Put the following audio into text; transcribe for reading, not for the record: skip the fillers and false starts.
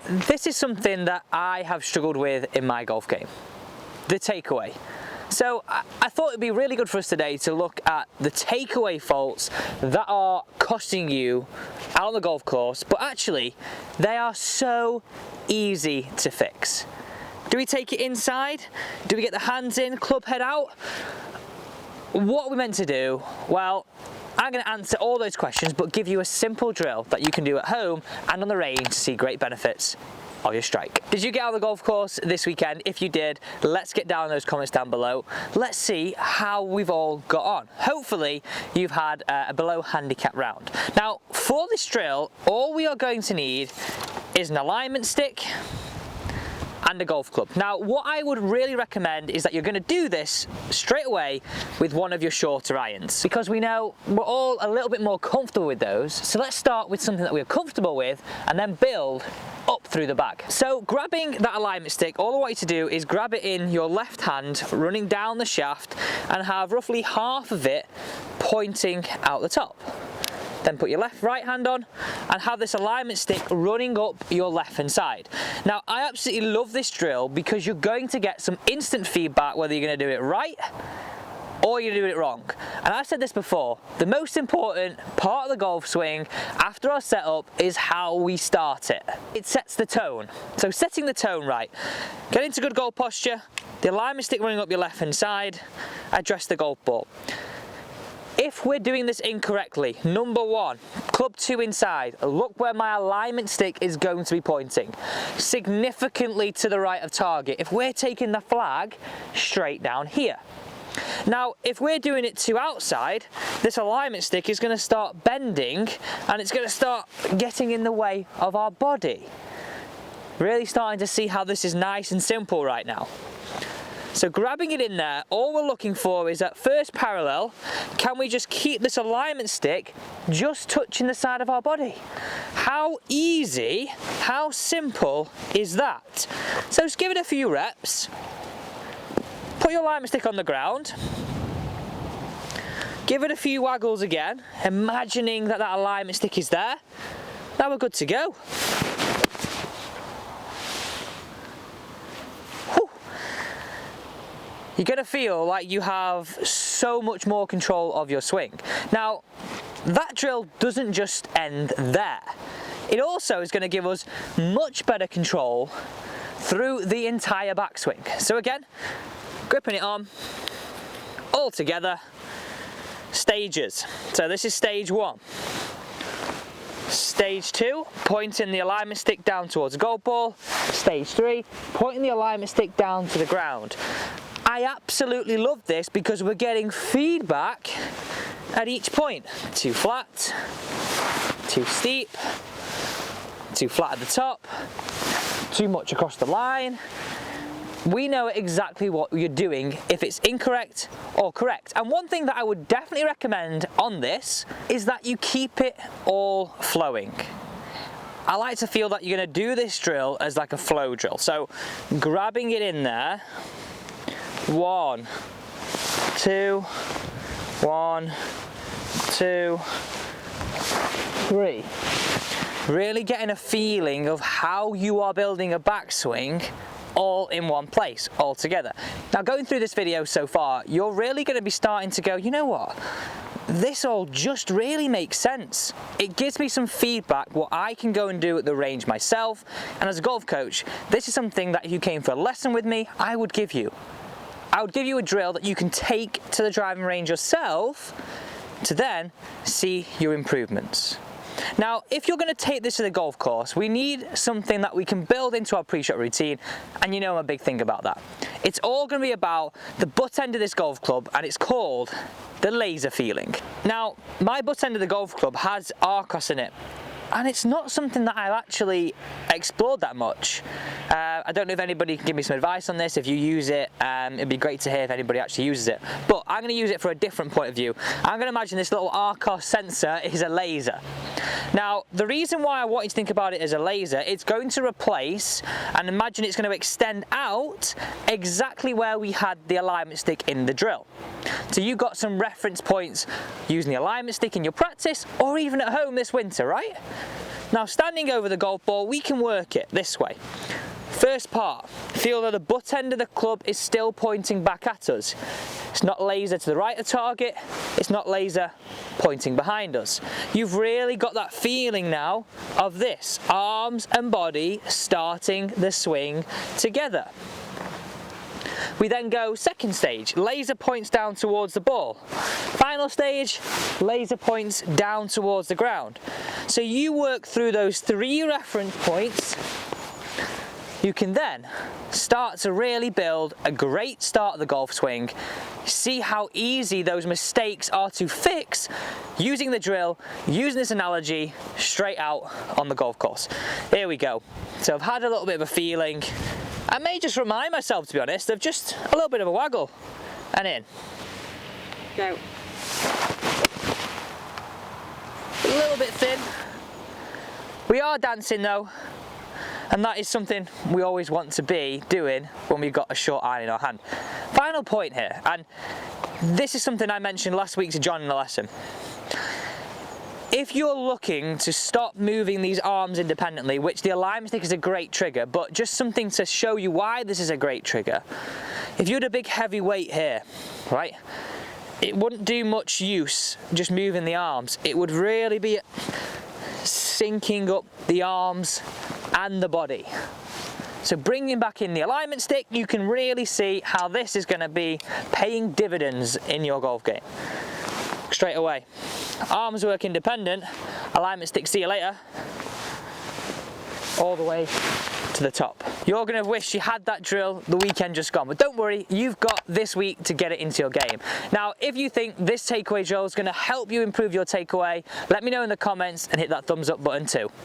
this is something that I have struggled with in my golf game, the takeaway. So I thought it'd be really good for us today to look at the takeaway faults that are costing you out on the golf course, but actually they are so easy to fix. Do we take it inside? Do we get the hands in, club head out? What are we meant to do? Well, I'm going to answer all those questions, but give you a simple drill that you can do at home and on the range to see great benefits of your strike. Did you get on the golf course this weekend? If you did, let's get down in those comments down below. Let's see how we've all got on. Hopefully you've had a below handicap round. Now for this drill, all we are going to need is an alignment stick and a golf club. Now what I would really recommend is that you're going to do this straight away with one of your shorter irons, because we know we're all a little bit more comfortable with those. So let's start with something that we're comfortable with and then build up through the bag. So grabbing that alignment stick, all I want you to do is grab it in your left hand, running down the shaft, and have roughly half of it pointing out the top. Then put your right hand on and have this alignment stick running up your left hand side. Now I absolutely love this drill because you're going to get some instant feedback whether you're going to do it right or you're doing it wrong. And I've said this before, the most important part of the golf swing after our setup is how we start it. It sets the tone. So setting the tone right, get into good golf posture, the alignment stick running up your left hand side, address the golf ball. If we're doing this incorrectly, number one, club 2 inside, look where my alignment stick is going to be pointing, significantly to the right of target. If we're taking the flag straight down here. Now, if we're doing it to outside, this alignment stick is going to start bending and it's going to start getting in the way of our body. Really starting to see how this is nice and simple right now. So grabbing it in there, all we're looking for is that first parallel. Can we just keep this alignment stick just touching the side of our body? How easy, how simple is that? So just give it a few reps. Put your alignment stick on the ground. Give it a few waggles again, imagining that that alignment stick is there. Now we're good to go. You're going to feel like you have so much more control of your swing. Now, that drill doesn't just end there. It also is going to give us much better control through the entire backswing. So again, gripping it on, all together, stages. So this is stage 1. Stage 2, pointing the alignment stick down towards the golf ball. Stage 3, pointing the alignment stick down to the ground. I absolutely love this because we're getting feedback at each point. Too flat, too steep, too flat at the top, too much across the line. We know exactly what you're doing if it's incorrect or correct. And one thing that I would definitely recommend on this is that you keep it all flowing. I like to feel that you're going to do this drill as like a flow drill. So grabbing it in there. 1, 2, 1, 2, 3. Really getting a feeling of how you are building a backswing all in one place, all together. Now going through this video so far, you're really going to be starting to go, you know what? This all just really makes sense. It gives me some feedback what I can go and do at the range myself. And as a golf coach, this is something that if you came for a lesson with me, I would give you. I would give you a drill that you can take to the driving range yourself to then see your improvements. Now, if you're going to take this to the golf course, we need something that we can build into our pre-shot routine, and you know I'm a big thing about that. It's all going to be about the butt end of this golf club, and it's called the laser feeling. Now, my butt end of the golf club has Arcos in it. And it's not something that I've actually explored that much. I don't know if anybody can give me some advice on this. If you use it, it'd be great to hear if anybody actually uses it. But I'm going to use it for a different point of view. I'm going to imagine this little Arcos sensor is a laser. Now, the reason why I want you to think about it as a laser, it's going to replace, and imagine it's going to extend out exactly where we had the alignment stick in the drill. So you got some reference points using the alignment stick in your practice, or even at home this winter, right? Now standing over the golf ball, we can work it this way. First part, feel that the butt end of the club is still pointing back at us. It's not laser to the right of target, it's not laser pointing behind us. You've really got that feeling now of this, arms and body starting the swing together. We then go second stage, laser points down towards the ball. Final stage, laser points down towards the ground. So you work through those 3 reference points. You can then start to really build a great start of the golf swing. See how easy those mistakes are to fix using the drill, using this analogy straight out on the golf course. Here we go. So I've had a little bit of a feeling. I may just remind myself, to be honest, of just a little bit of a waggle and in. Go. A little bit thin. We are dancing though. And that is something we always want to be doing when we've got a short iron in our hand. Final point here, and this is something I mentioned last week to John in the lesson. If you're looking to stop moving these arms independently, which the alignment stick is a great trigger, but just something to show you why this is a great trigger. If you had a big heavy weight here, right, it wouldn't do much use just moving the arms. It would really be syncing up the arms and the body. So bringing back in the alignment stick, you can really see how this is going to be paying dividends in your golf game. Straight away. Arms work independent, alignment stick, see you later, all the way to the top. You're going to wish you had that drill the weekend just gone, but don't worry, you've got this week to get it into your game. Now, if you think this takeaway drill is going to help you improve your takeaway, let me know in the comments and hit that thumbs up button too.